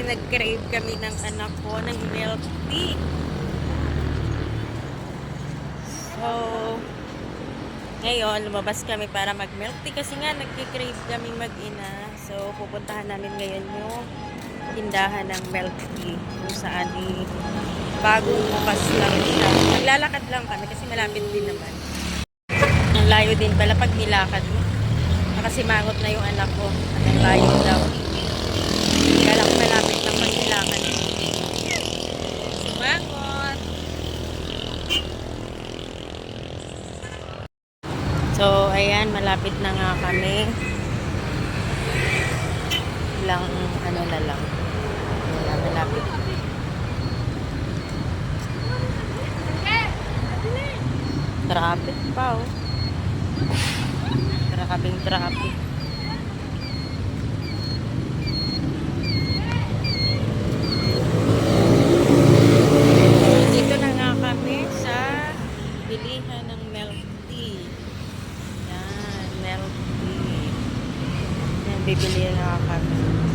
nag-crave kami ng anak ko ng milk tea. So, ngayon, lumabas kami para mag-milk tea kasi nga nag-crave kami mag-ina. So, pupuntahan namin ngayon yung tindahan ng milk tea kung saan bagong bukas lang siya. Naglalakad lang kami kasi malapit din naman. Ang layo din pala pag nilakad mo. Nakasimangot na yung anak ko at ang layo daw. Kaya lang malapit lang pag nilakad mo. Simangot! So, ayan, malapit na nga kami. Ilang ano na lang. Ayan, malapit. Traffic pa, oh. Grabing traffic. Dito na nga kami sa bilihan ng milk tea. Yan, milk tea. Yan, bibili na kami.